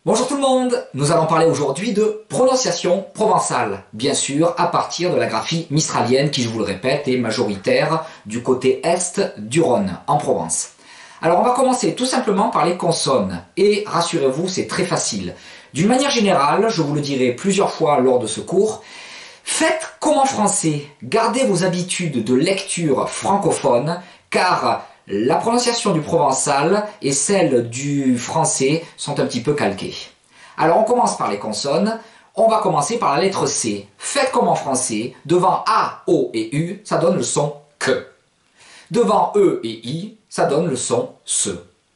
Bonjour tout le monde, nous allons parler aujourd'hui de prononciation provençale, bien sûr à partir de la graphie mistralienne qui, je vous le répète, est majoritaire du côté est du Rhône, en Provence. Alors on va commencer tout simplement par les consonnes, et rassurez-vous, c'est très facile. D'une manière générale, je vous le dirai plusieurs fois lors de ce cours, faites comme en français, gardez vos habitudes de lecture francophone, car la prononciation du provençal et celle du français sont un petit peu calquées. Alors on commence par les consonnes, on va commencer par la lettre C. Faites comme en français, devant A, O et U, ça donne le son que. Devant E et I, ça donne le son se.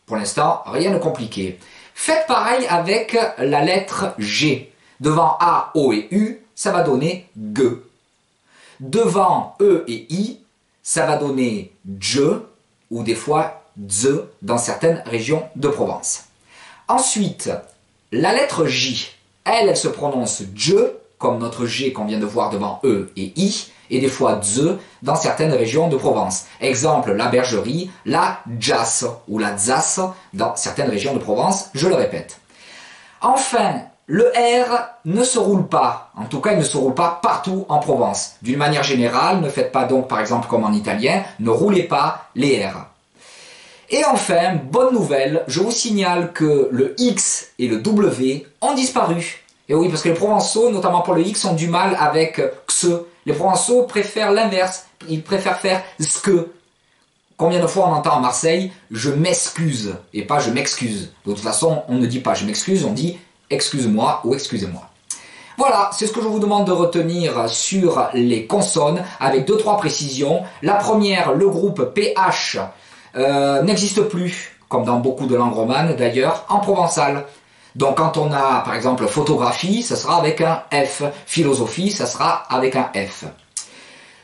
Pour l'instant, rien de compliqué. Faites pareil avec la lettre G. Devant A, O et U, ça va donner G. Devant E et I, ça va donner dje, ou des fois dze dans certaines régions de Provence. Ensuite, la lettre J, elle se prononce dje, comme notre G qu'on vient de voir devant E et I, et des fois dze dans certaines régions de Provence. Exemple, la bergerie, la jas ou la zas dans certaines régions de Provence, je le répète. Enfin, le R ne se roule pas, en tout cas il ne se roule pas partout en Provence. D'une manière générale, ne faites pas donc par exemple comme en italien, ne roulez pas les R. Et enfin, bonne nouvelle, je vous signale que le X et le W ont disparu. Et oui, parce que les Provençaux, notamment pour le X, ont du mal avec xe. Les Provençaux préfèrent l'inverse, ils préfèrent faire ske. Combien de fois on entend à Marseille « je m'excuse » et pas « je m'excuse ». De toute façon, on ne dit pas « je m'excuse », on dit « excuse-moi » ou « excusez-moi ». Voilà, c'est ce que je vous demande de retenir sur les consonnes avec 2-3 précisions. La première, le groupe PH n'existe plus, comme dans beaucoup de langues romanes d'ailleurs, en provençal. Donc quand on a par exemple photographie, ça sera avec un F. Philosophie, ça sera avec un F.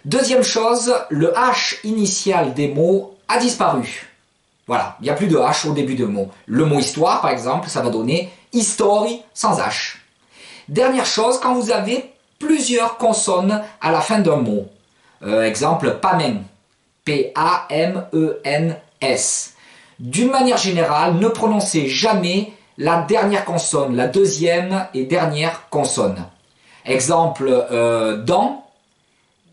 Deuxième chose, le H initial des mots a disparu. Voilà, il n'y a plus de H au début de mots. Le mot histoire, par exemple, ça va donner history sans H. Dernière chose, quand vous avez plusieurs consonnes à la fin d'un mot. Exemple, pamen. P-A-M-E-N-S. D'une manière générale, ne prononcez jamais la dernière consonne, la deuxième et dernière consonne. Exemple, dans.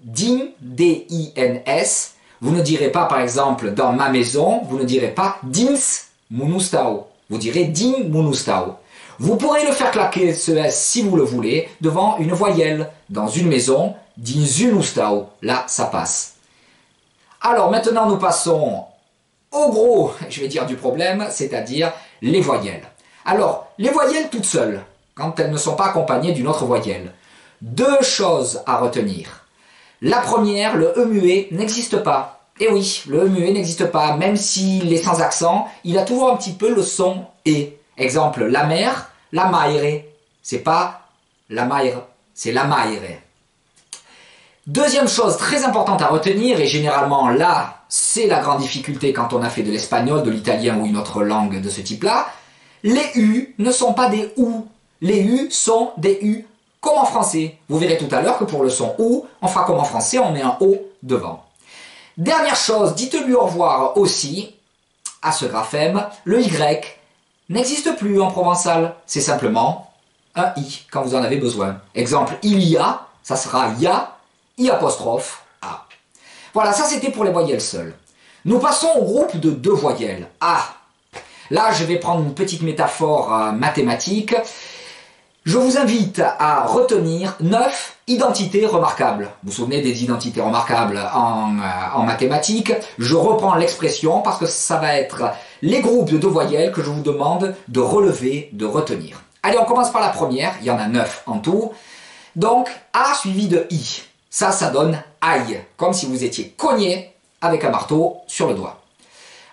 Din, D-I-N-S, vous ne direz pas par exemple dans ma maison, vous ne direz pas dins munustau, vous direz din munustau. Vous pourrez le faire claquer ce S si vous le voulez devant une voyelle. Dans une maison, din unustau, là ça passe. Alors maintenant nous passons au gros, je vais dire du problème, c'est-à-dire les voyelles. Alors, les voyelles toutes seules, quand elles ne sont pas accompagnées d'une autre voyelle. Deux choses à retenir. La première, le E muet n'existe pas. Et oui, le E muet n'existe pas, même s'il est sans accent, il a toujours un petit peu le son E. Exemple, la mer, la maire. C'est pas la maire, c'est la maire. Deuxième chose très importante à retenir, et généralement là, c'est la grande difficulté quand on a fait de l'espagnol, de l'italien ou une autre langue de ce type-là, les U ne sont pas des OU. Les U sont des U comme en français. Vous verrez tout à l'heure que pour le son OU, on fera comme en français, on met un O devant. Dernière chose, dites-lui au revoir aussi à ce graphème, le Y n'existe plus en provençal. C'est simplement un I quand vous en avez besoin. Exemple, il y a, ça sera ya, I apostrophe A. Voilà, ça c'était pour les voyelles seules. Nous passons au groupe de deux voyelles. A. Là, je vais prendre une petite métaphore mathématique. Je vous invite à retenir 9 identités remarquables. Vous vous souvenez des identités remarquables en mathématiques? Je reprends l'expression parce que ça va être les groupes de deux voyelles que je vous demande de relever, de retenir. Allez, on commence par la première. Il y en a 9 en tout. Donc, A suivi de I. Ça donne aïe, comme si vous étiez cogné avec un marteau sur le doigt.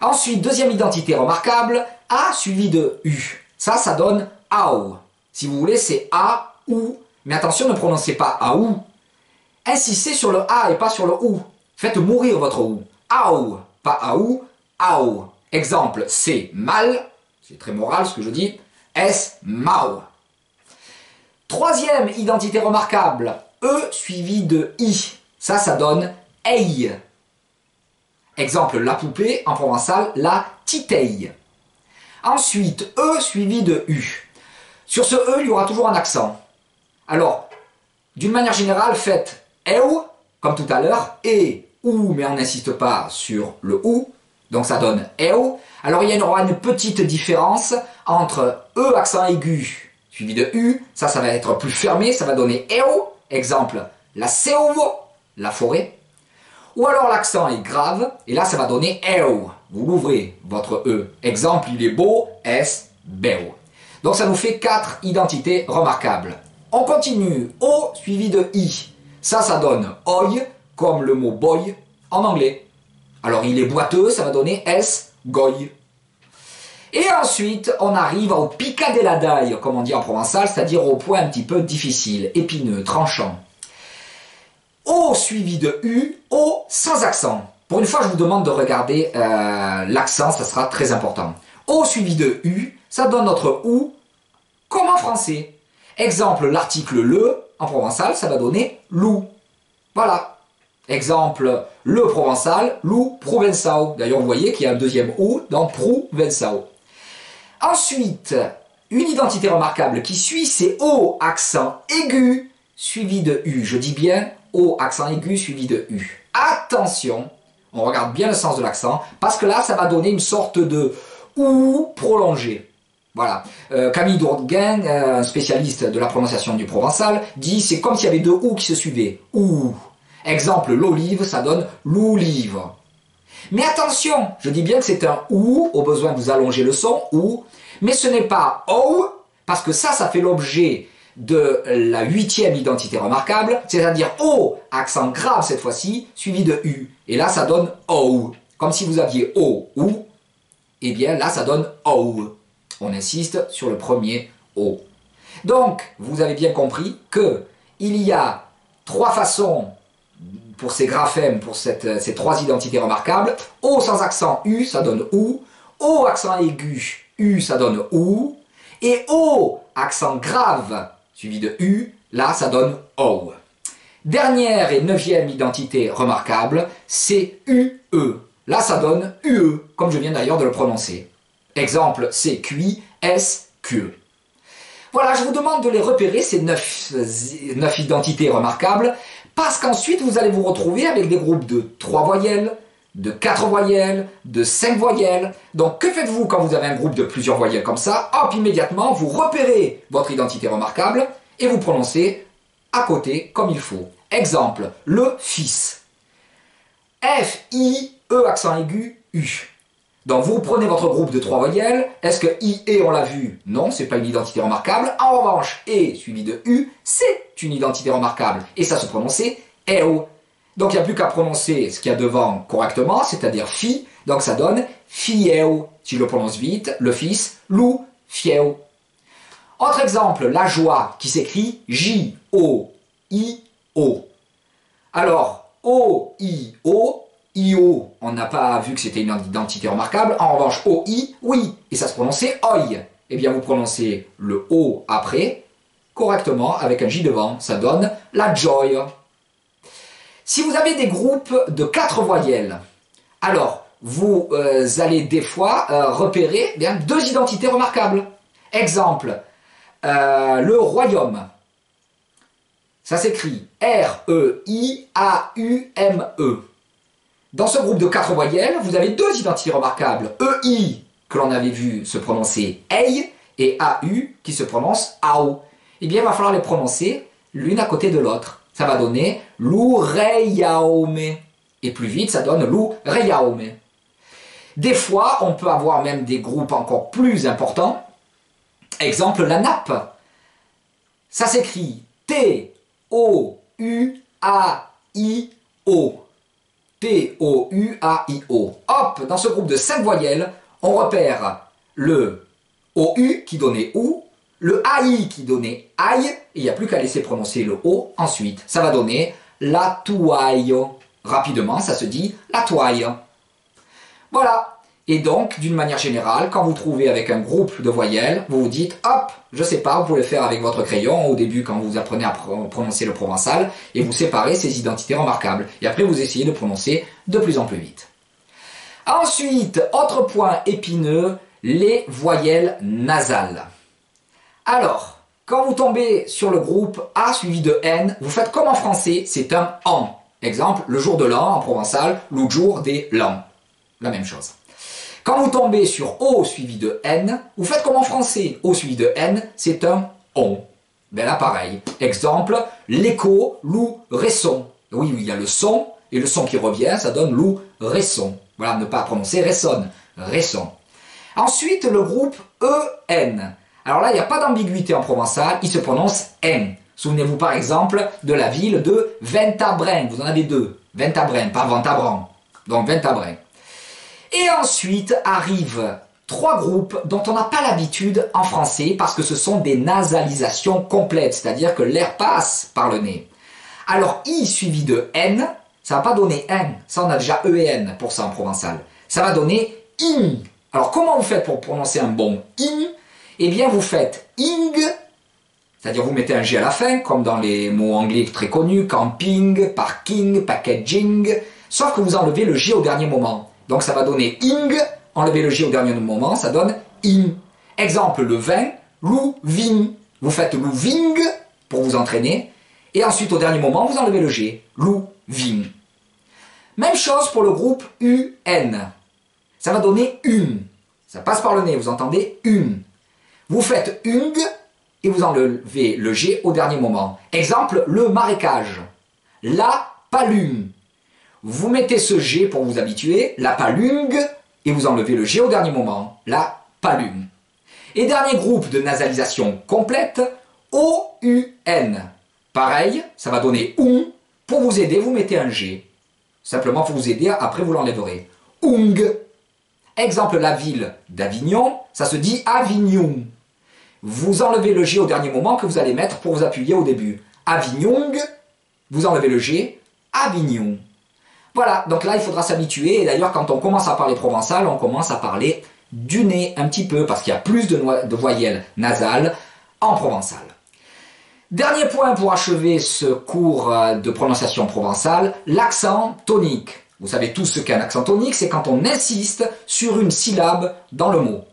Ensuite, deuxième identité remarquable, A suivi de U. Ça donne AO. Si vous voulez, c'est A, OU. Mais attention, ne prononcez pas AOU. Insistez sur le A et pas sur le OU. Faites mourir votre OU. AO, pas AOU, AO. Exemple, c'est mal. C'est très moral ce que je dis. S, MAO. Troisième identité remarquable, E suivi de I. Ça donne EI. Exemple, la poupée, en provençal, la titeille. Ensuite, E suivi de U. Sur ce E, il y aura toujours un accent. Alors, d'une manière générale, faites EU, comme tout à l'heure, et OU, mais on n'insiste pas sur le OU, donc ça donne EU. Alors il y aura une petite différence entre E accent aigu suivi de U, ça va être plus fermé, ça va donner EU, exemple, la seuve, la forêt. Ou alors l'accent est grave, et là ça va donner EU, vous l'ouvrez, votre E. Exemple, il est beau, S, beau. Donc ça nous fait 4 identités remarquables. On continue, O suivi de I. Ça donne oi, comme le mot boy en anglais. Alors il est boiteux, ça va donner S, goy. Et ensuite, on arrive au picadeladai, comme on dit en provençal, c'est-à-dire au point un petit peu difficile, épineux, tranchant. O suivi de U, O sans accent. Pour une fois, je vous demande de regarder l'accent, ça sera très important. O suivi de U, ça donne notre OU comme en français. Exemple, l'article le, en provençal, ça va donner loup. Voilà. Exemple, le provençal, loup provençal. D'ailleurs, vous voyez qu'il y a un deuxième OU dans provençal. Ensuite, une identité remarquable qui suit, c'est O accent aigu suivi de U. Je dis bien O accent aigu suivi de U. Attention, on regarde bien le sens de l'accent, parce que là, ça va donner une sorte de OU prolongé. Voilà. Camille Dourguin, un spécialiste de la prononciation du provençal, dit c'est comme s'il y avait deux OU qui se suivaient. OU. Exemple, l'olive, ça donne l'oulive. Mais attention, je dis bien que c'est un OU, au besoin de vous allonger le son, OU, mais ce n'est pas OU, parce que ça fait l'objet de la 8e identité remarquable, c'est-à-dire O, accent grave cette fois-ci, suivi de U. Et là, ça donne OU. Comme si vous aviez O, OU, et bien là, ça donne OU. On insiste sur le premier O. Donc, vous avez bien compris que il y a 3 façons pour ces graphèmes, pour ces 3 identités remarquables. O sans accent U, ça donne OU. O accent aigu, U, ça donne OU. Et O accent grave, suivi de U, là, ça donne OU. Dernière et 9e identité remarquable, c'est UE. Là, ça donne UE, comme je viens d'ailleurs de le prononcer. Exemple, c'est QI, S, QE. Voilà, je vous demande de les repérer, ces 9 identités remarquables, parce qu'ensuite, vous allez vous retrouver avec des groupes de 3 voyelles, de 4 voyelles, de 5 voyelles. Donc, que faites-vous quand vous avez un groupe de plusieurs voyelles comme ça? Hop, immédiatement, vous repérez votre identité remarquable et vous prononcez à côté comme il faut. Exemple, le fils. F, I, E accent aigu, U. Donc vous prenez votre groupe de 3 voyelles. Est-ce que I, E, on l'a vu? Non, c'est pas une identité remarquable. En revanche, E suivi de U, c'est une identité remarquable. Et ça se prononçait EO. Donc il n'y a plus qu'à prononcer ce qu'il y a devant correctement, c'est-à-dire fi. Donc ça donne fieo. Si je le prononce vite, le fils, lou, fieo. Autre exemple, la joie, qui s'écrit J-O-I-O. Alors, O-I-O. I-O, on n'a pas vu que c'était une identité remarquable. En revanche, O-I, oui. Et ça se prononçait oi. Eh bien, vous prononcez le O après, correctement, avec un J devant. Ça donne la joy. Si vous avez des groupes de 4 voyelles, alors, vous allez des fois repérer bien 2 identités remarquables. Exemple, le royaume. Ça s'écrit R-E-I-A-U-M-E. Dans ce groupe de 4 voyelles, vous avez 2 identités remarquables. E-I, que l'on avait vu se prononcer EI, et A-U, qui se prononce AO. Eh bien, il va falloir les prononcer l'une à côté de l'autre. Ça va donner l'ou-rei-yaome. Et plus vite, ça donne l'ou-rei-yaome. Des fois, on peut avoir même des groupes encore plus importants. Exemple, la nappe. Ça s'écrit T-O-U-A-I-O. T-O-U-A-I-O. Hop, dans ce groupe de 5 voyelles, on repère le O-U qui donnait OU, le A-I qui donnait aïe, et il n'y a plus qu'à laisser prononcer le O ensuite. Ça va donner la touaille. Rapidement, ça se dit la touaille. Voilà. Et donc, d'une manière générale, quand vous trouvez avec un groupe de voyelles, vous vous dites, hop, je sais pas, vous pouvez le faire avec votre crayon au début quand vous apprenez à prononcer le provençal, et vous séparez ces identités remarquables. Et après, vous essayez de prononcer de plus en plus vite. Ensuite, autre point épineux, les voyelles nasales. Alors, quand vous tombez sur le groupe A suivi de N, vous faites comme en français, c'est un an. Exemple, le jour de l'an en provençal, le jour des l'an. La même chose. Quand vous tombez sur O suivi de N, vous faites comme en français. O suivi de N, c'est un on. Ben là, pareil. Exemple, l'écho, lou, resson. Oui, il y a le son, et le son qui revient, ça donne lou, resson. Voilà, ne pas prononcer ressonne, resson. Ensuite, le groupe EN. Alors là, il n'y a pas d'ambiguïté en provençal, il se prononce N. Souvenez-vous par exemple de la ville de Ventabren. Vous en avez deux. Ventabren, pas Ventabran. Donc Ventabren. Et ensuite arrivent trois groupes dont on n'a pas l'habitude en français parce que ce sont des nasalisations complètes, c'est-à-dire que l'air passe par le nez. Alors I suivi de N, ça ne va pas donner N, ça on a déjà E et N pour ça en provençal. Ça va donner IN. Alors comment vous faites pour prononcer un bon IN? Eh bien vous faites ING, c'est-à-dire vous mettez un G à la fin, comme dans les mots anglais très connus, camping, parking, packaging, sauf que vous enlevez le G au dernier moment. Donc ça va donner ing, enlevez le G au dernier moment, ça donne in. Exemple, le vin, lou, vin. Vous faites lou, ving pour vous entraîner, et ensuite au dernier moment, vous enlevez le G, lou, vin. Même chose pour le groupe UN. Ça va donner une. Ça passe par le nez, vous entendez une. Vous faites ung, et vous enlevez le G au dernier moment. Exemple, le marécage. La palume. Vous mettez ce G pour vous habituer, la palungue, et vous enlevez le G au dernier moment, la palume. Et dernier groupe de nasalisation complète, O-U-N. Pareil, ça va donner OUN. Pour vous aider, vous mettez un G. Simplement pour vous aider, après vous l'enlèverez. OUNG. Exemple, la ville d'Avignon, ça se dit Avignon. Vous enlevez le G au dernier moment que vous allez mettre pour vous appuyer au début. Avignon, vous enlevez le G, Avignon. Voilà, donc là il faudra s'habituer, et d'ailleurs quand on commence à parler provençal, on commence à parler du nez un petit peu, parce qu'il y a plus de voyelles nasales en provençal. Dernier point pour achever ce cours de prononciation provençale, l'accent tonique. Vous savez tous ce qu'est un accent tonique, c'est quand on insiste sur une syllabe dans le mot.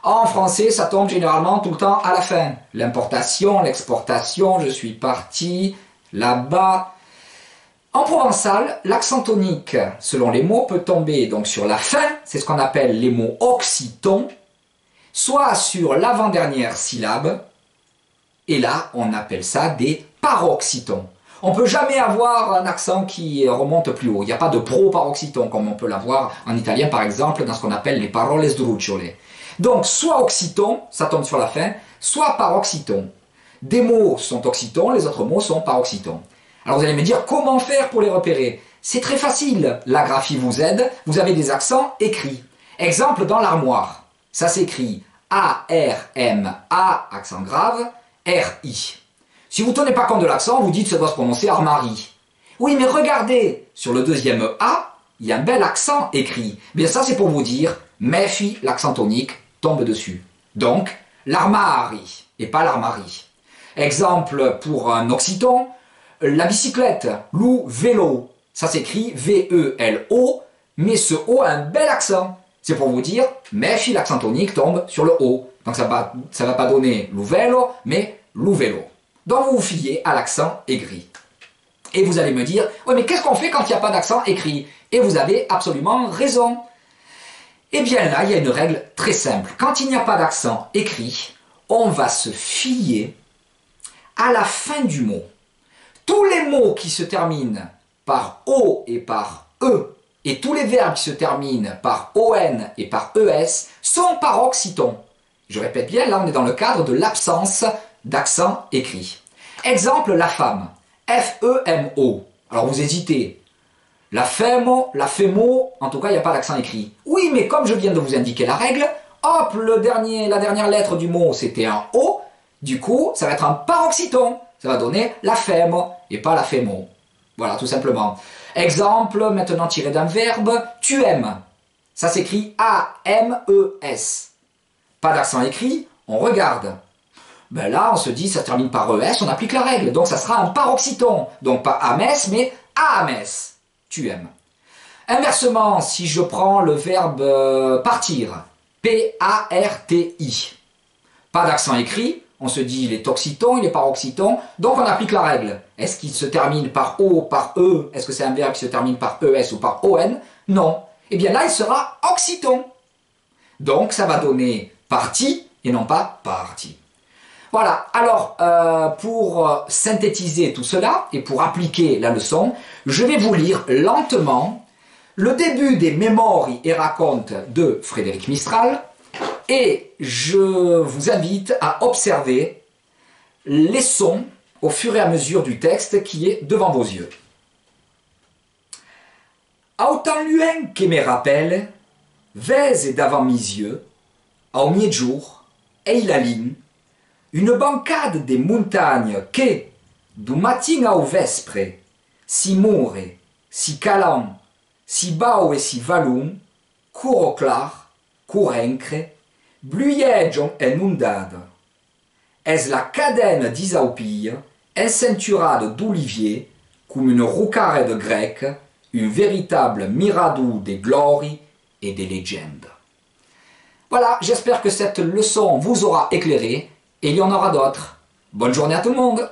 En français, ça tombe généralement tout le temps à la fin. L'importation, l'exportation, je suis parti, là-bas. En provençal, l'accent tonique, selon les mots, peut tomber donc sur la fin, c'est ce qu'on appelle les mots occitons, soit sur l'avant-dernière syllabe, et là, on appelle ça des paroxytons. On ne peut jamais avoir un accent qui remonte plus haut. Il n'y a pas de pro-paroxyton, comme on peut l'avoir en italien, par exemple, dans ce qu'on appelle les paroles sdrucciole. Donc, soit occiton, ça tombe sur la fin, soit paroxyton. Des mots sont occitons, les autres mots sont paroxytons. Alors vous allez me dire, comment faire pour les repérer? C'est très facile, la graphie vous aide, vous avez des accents écrits. Exemple, dans l'armoire, ça s'écrit A-R-M-A, accent grave, R-I. Si vous ne tenez pas compte de l'accent, vous dites que ça doit se prononcer armari. Oui, mais regardez, sur le deuxième A, il y a un bel accent écrit. Bien ça, c'est pour vous dire, méfie, l'accent tonique tombe dessus. Donc, l'armari, et pas l'armari. Exemple, pour un occiton, la bicyclette, lou, vélo, ça s'écrit V-E-L-O, mais ce O a un bel accent. C'est pour vous dire, méfie, l'accent tonique tombe sur le O. Donc ça va pas donner lou vélo, mais lou vélo. Donc vous vous fiez à l'accent écrit. Et vous allez me dire, ouais mais qu'est-ce qu'on fait quand il n'y a pas d'accent écrit? Et vous avez absolument raison. Eh bien là, il y a une règle très simple. Quand il n'y a pas d'accent écrit, on va se fier à la fin du mot. Tous les mots qui se terminent par O et par E, et tous les verbes qui se terminent par ON et par ES, sont paroxytons. Je répète bien, là on est dans le cadre de l'absence d'accent écrit. Exemple, la femme. F-E-M-O. Alors vous hésitez. La femo, en tout cas il n'y a pas d'accent écrit. Oui, mais comme je viens de vous indiquer la règle, hop, la dernière lettre du mot c'était un O, du coup ça va être un paroxyton. Ça va donner la femo et pas la femo. Voilà, tout simplement. Exemple, maintenant tiré d'un verbe, tu aimes. Ça s'écrit A-M-E-S. Pas d'accent écrit, on regarde. Ben là, on se dit, ça termine par ES, on applique la règle. Donc ça sera un paroxyton. Donc pas ames, mais ames. Tu aimes. Inversement, si je prends le verbe partir, P-A-R-T-I. Pas d'accent écrit, On se dit il est occiton, il est paroxyton, donc on applique la règle. Est-ce qu'il se termine par O, par E? Est-ce que c'est un verbe qui se termine par ES ou par ON? Non. Eh bien là, il sera occiton. Donc ça va donner partie et non pas partie. Voilà, alors pour synthétiser tout cela et pour appliquer la leçon, je vais vous lire lentement le début des Memori et racontes de Frédéric Mistral et je vous invite à observer les sons au fur et à mesure du texte qui est devant vos yeux. A autant loin que me rappelle, vez devant mes yeux, au mi-jour, et la ligne, une bancade des montagnes que, du matin au vespre, si mure, si calant, si bau et si valum, cour au clar, courencre, bluyeggion inundada. Es la cadène d'Isaupille, enceinturade d'olivier, comme une roucarde de grec, un véritable miradou des glories et des légendes. Voilà, j'espère que cette leçon vous aura éclairé, et il y en aura d'autres. Bonne journée à tout le monde!